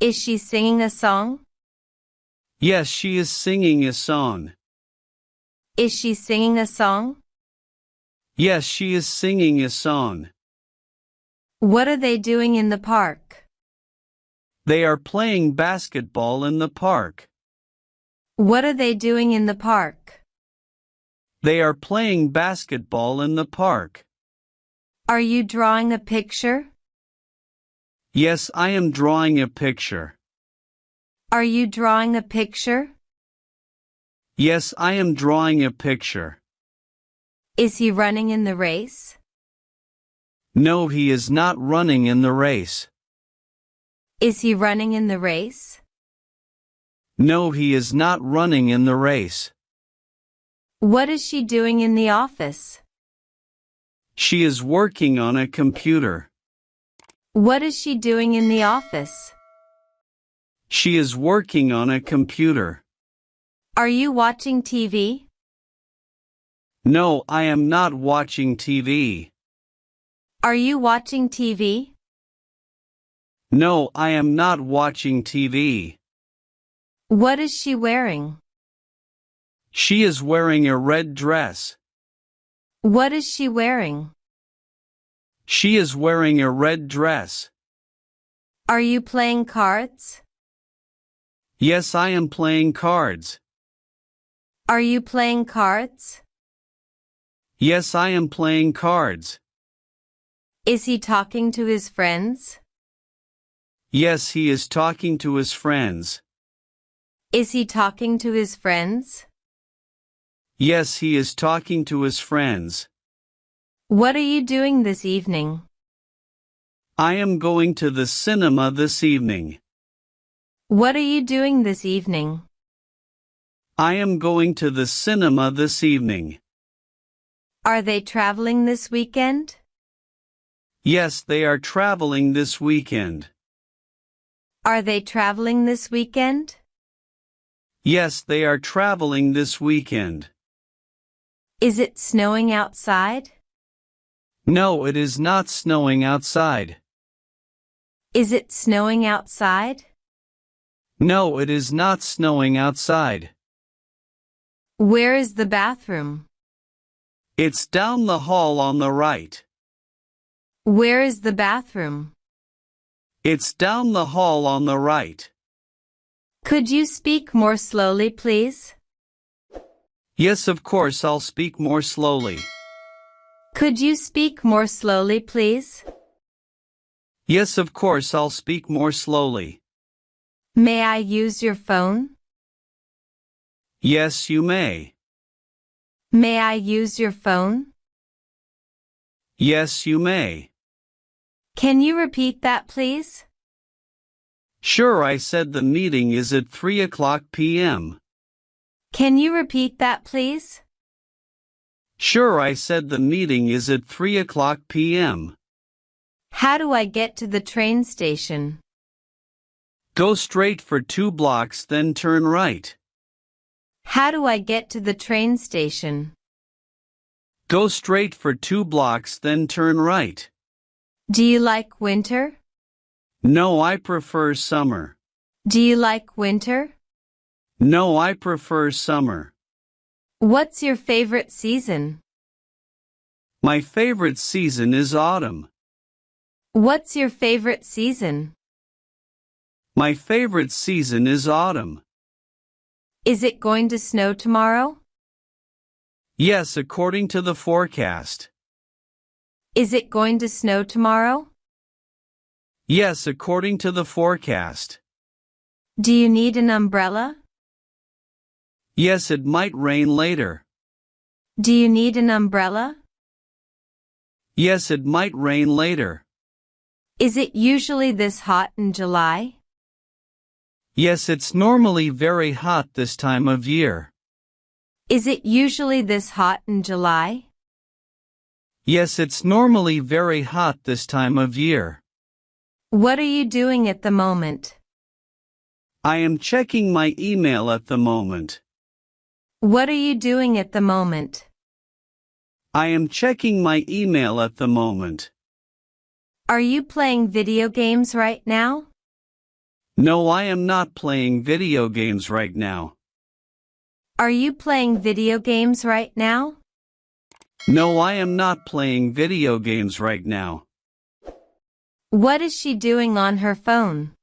Is she singing a song? Yes, she is singing a song. Is she singing a song? Yes, she is singing a song. What are they doing in the park? They are playing basketball in the park. What are they doing in the park? They are playing basketball in the park. Are you drawing a picture? Yes, I am drawing a picture. Are you drawing a picture? Yes, I am drawing a picture. Is he running in the race? No, he is not running in the race. Is he running in the race? No, he is not running in the race. What is she doing in the office? She is working on a computer. What is she doing in the office? She is working on a computer. Are you watching TV? No, I am not watching TV. Are you watching TV? No, I am not watching TV. What is she wearing? She is wearing a red dress. What is she wearing? She is wearing a red dress. Are you playing cards? Yes, I am playing cards. Are you playing cards? Yes, I am playing cards. Is he talking to his friends? Yes, he is talking to his friends. Is he talking to his friends? Yes, he is talking to his friends. What are you doing this evening? I am going to the cinema this evening. What are you doing this evening? I am going to the cinema this evening. Are they traveling this weekend? Yes, they are traveling this weekend. Are they traveling this weekend? Yes, they are traveling this weekend. Is it snowing outside? No, it is not snowing outside. Is it snowing outside? No, it is not snowing outside. Where is the bathroom? It's down the hall on the right. Where is the bathroom? It's down the hall on the right. Could you speak more slowly, please? Yes, of course, I'll speak more slowly. Could you speak more slowly, please? Yes, of course, I'll speak more slowly. May I use your phone? Yes, you may. May I use your phone? Yes, you may. Can you repeat that, please? Sure, I said the meeting is at 3:00 p.m. Can you repeat that, please? Sure, I said the meeting is at 3:00 p.m. How do I get to the train station? Go straight for 2 blocks, then turn right. How do I get to the train station? Go straight for 2 blocks, then turn right. Do you like winter? No, I prefer summer. Do you like winter? No, I prefer summer. What's your favorite season? My favorite season is autumn. What's your favorite season? My favorite season is autumn. Is it going to snow tomorrow? Yes, according to the forecast. Is it going to snow tomorrow? Yes, according to the forecast. Do you need an umbrella? Yes, it might rain later. Do you need an umbrella? Yes, it might rain later. Is it usually this hot in July? Yes, it's normally very hot this time of year. Is it usually this hot in July? Yes, it's normally very hot this time of year. What are you doing at the moment? I am checking my email at the moment. What are you doing at the moment? I am checking my email at the moment. Are you playing video games right now? No, I am not playing video games right now. Are you playing video games right now? No, I am not playing video games right now. What is she doing on her phone?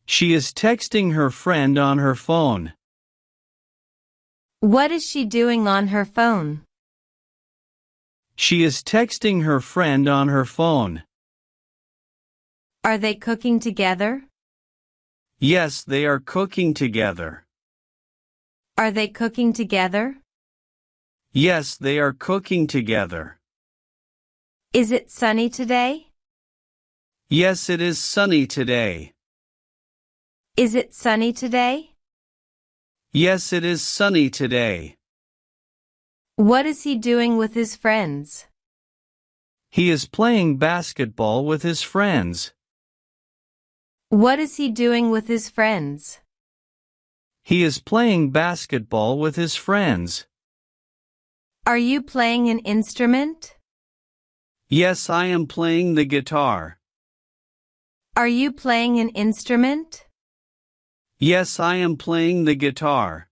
She is texting her friend on her phone. What is she doing on her phone? She is texting her friend on her phone. Are they cooking together? Yes, they are cooking together. Are they cooking together? Yes, they are cooking together. Is it sunny today? Yes, it is sunny today. Is it sunny today? Yes, it is sunny today. What is he doing with his friends? He is playing basketball with his friends. What is he doing with his friends? He is playing basketball with his friends. Are you playing an instrument? Yes, I am playing the guitar. Are you playing an instrument? Yes, I am playing the guitar.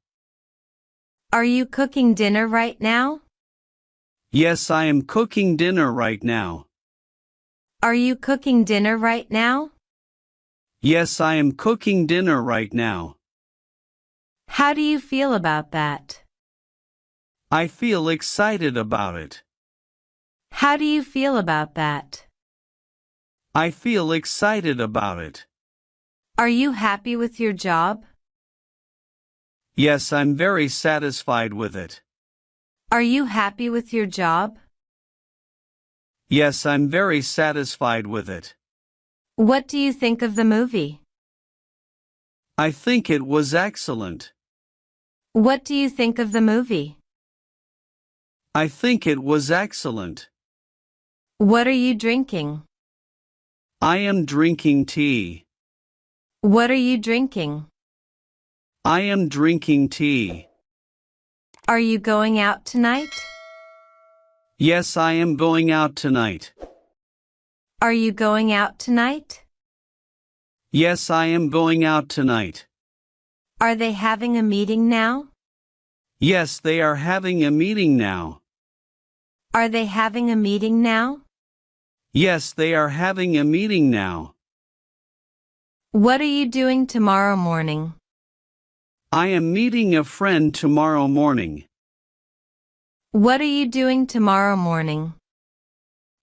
Are you cooking dinner right now? Yes, I am cooking dinner right now. Are you cooking dinner right now? Yes, I am cooking dinner right now. How do you feel about that? I feel excited about it. How do you feel about that? I feel excited about it. Are you happy with your job? Yes, I'm very satisfied with it. Are you happy with your job? Yes, I'm very satisfied with it. What do you think of the movie? I think it was excellent. What do you think of the movie? I think it was excellent. What are you drinking? I am drinking tea. What are you drinking? I am drinking tea. Are you going out tonight? Yes, I am going out tonight. Are you going out tonight? Yes, I am going out tonight. Are they having a meeting now? Yes, they are having a meeting now. Are they having a meeting now? Yes, they are having a meeting now. What are you doing tomorrow morning? I am meeting a friend tomorrow morning. What are you doing tomorrow morning?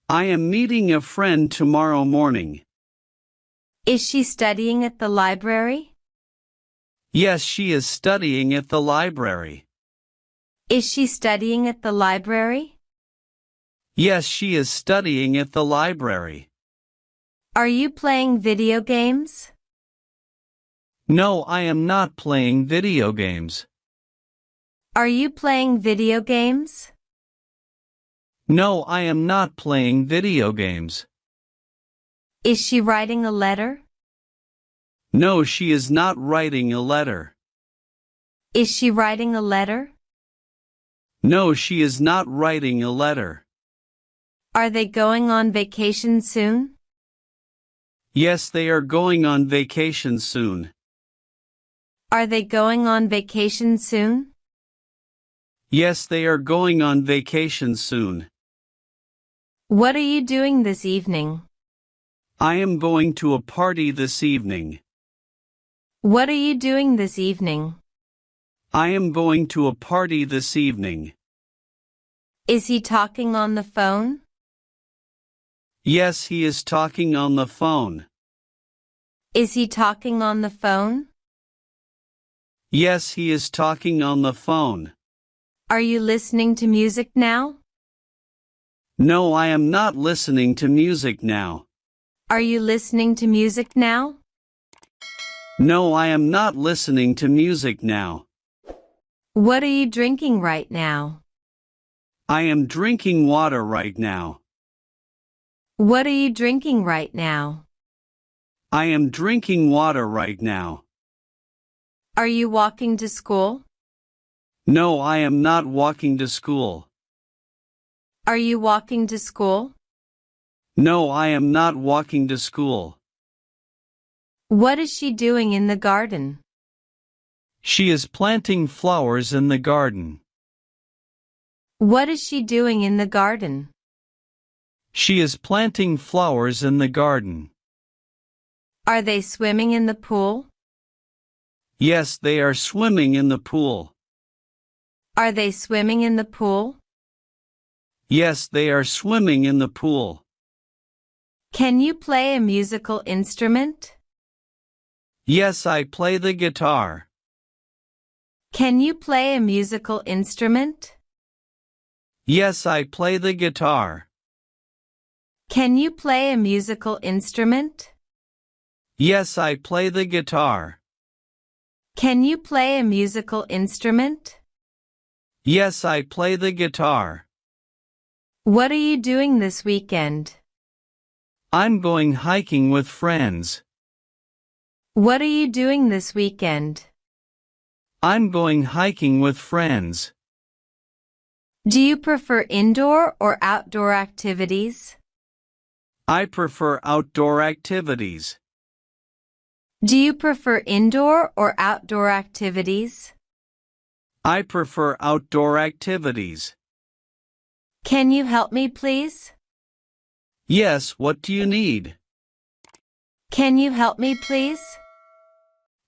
I am meeting a friend tomorrow morning. Is she studying at the library? Yes, she is studying at the library. Is she studying at the library? Yes, she is studying at the library. Are you playing video games? No, I am not playing video games. Are you playing video games? No, I am not playing video games. Is she writing a letter? No, she is not writing a letter. Is she writing a letter? No, she is not writing a letter. Are they going on vacation soon? Yes, they are going on vacation soon. Are they going on vacation soon? Yes, they are going on vacation soon. What are you doing this evening? I am going to a party this evening. What are you doing this evening? I am going to a party this evening. Is he talking on the phone? Yes, he is talking on the phone. Is he talking on the phone? Yes, he is talking on the phone. Are you listening to music now? No, I am not listening to music now. Are you listening to music now? No, I am not listening to music now. What are you drinking right now? I am drinking water right now. What are you drinking right now? I am drinking water right now. Are you walking to school? No, I am not walking to school. Are you walking to school? No, I am not walking to school. What is she doing in the garden? She is planting flowers in the garden. What is she doing in the garden? She is planting flowers in the garden. Are they swimming in the pool? Yes, they are swimming in the pool. Are they swimming in the pool? Yes, they are swimming in the pool. Can you play a musical instrument? Yes, I play the guitar. Can you play a musical instrument? Yes, I play the guitar. Can you play a musical instrument? Yes, I play the guitar. Can you play a musical instrument? Yes, I play the guitar. What are you doing this weekend? I'm going hiking with friends. What are you doing this weekend? I'm going hiking with friends. Do you prefer indoor or outdoor activities? I prefer outdoor activities. Do you prefer indoor or outdoor activities? I prefer outdoor activities. Can you help me, please? Yes, what do you need? Can you help me, please?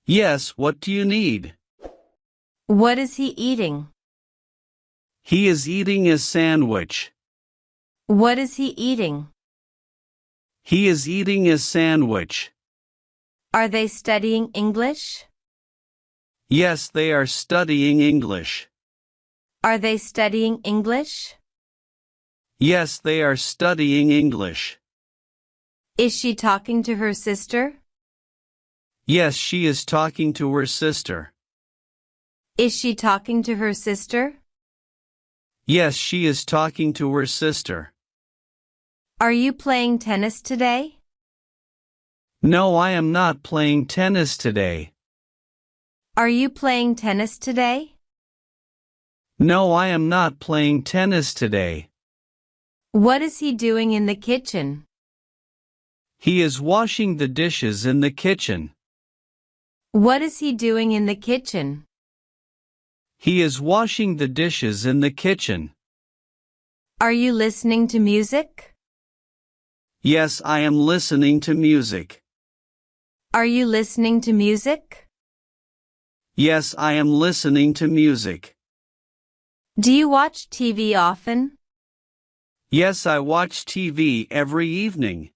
Yes, what do you need? What is he eating? He is eating a sandwich. What is he eating? He is eating a sandwich. Are they studying English? Yes, they are studying English. Are they studying English? Yes, they are studying English. Is she talking to her sister? Yes, she is talking to her sister. Is she talking to her sister? Yes, she is talking to her sister. Are you playing tennis today? No, I am not playing tennis today. Are you playing tennis today? No, I am not playing tennis today. What is he doing in the kitchen? He is washing the dishes in the kitchen. What is he doing in the kitchen? He is washing the dishes in the kitchen. Are you listening to music? Yes, I am listening to music. Are you listening to music? Yes, I am listening to music. Do you watch TV often? Yes, I watch TV every evening.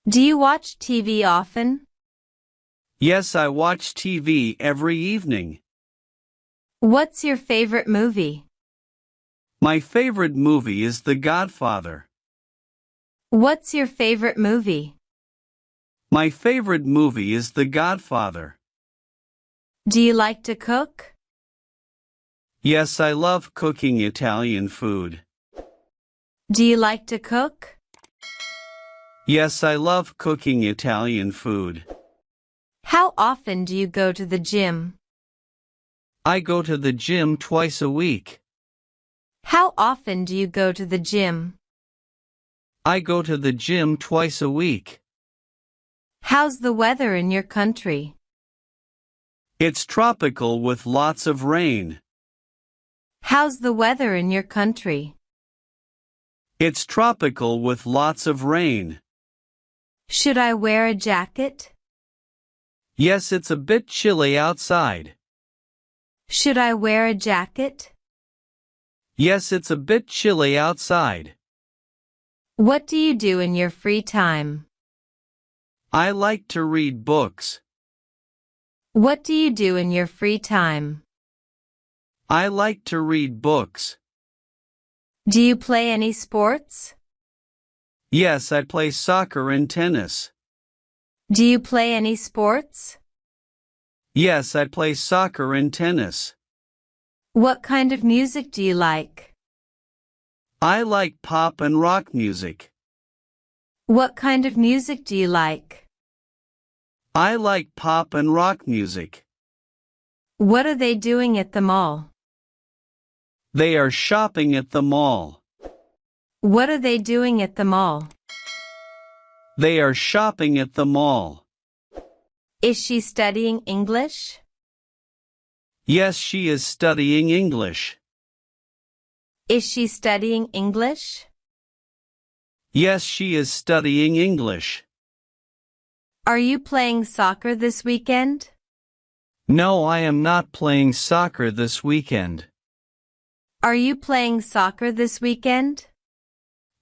Do you watch TV often? Yes, I watch TV every evening. What's your favorite movie? My favorite movie is The Godfather. What's your favorite movie? My favorite movie is The Godfather. Do you like to cook? Yes, I love cooking Italian food. Do you like to cook? Yes, I love cooking Italian food. How often do you go to the gym? I go to the gym twice a week. How often do you go to the gym? I go to the gym twice a week. How's the weather in your country? It's tropical with lots of rain. How's the weather in your country? It's tropical with lots of rain. Should I wear a jacket? Yes, it's a bit chilly outside. Should I wear a jacket? Yes, it's a bit chilly outside. What do you do in your free time? I like to read books. What do you do in your free time? I like to read books. Do you play any sports? Yes, I play soccer and tennis. Do you play any sports? Yes, I play soccer and tennis. What kind of music do you like? I like pop and rock music. What kind of music do you like? I like pop and rock music. What are they doing at the mall? They are shopping at the mall. What are they doing at the mall? They are shopping at the mall. Is she studying English? Yes, she is studying English. Is she studying English? Yes, she is studying English. Are you playing soccer this weekend? No, I am not playing soccer this weekend. Are you playing soccer this weekend?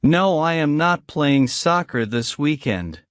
No, I am not playing soccer this weekend.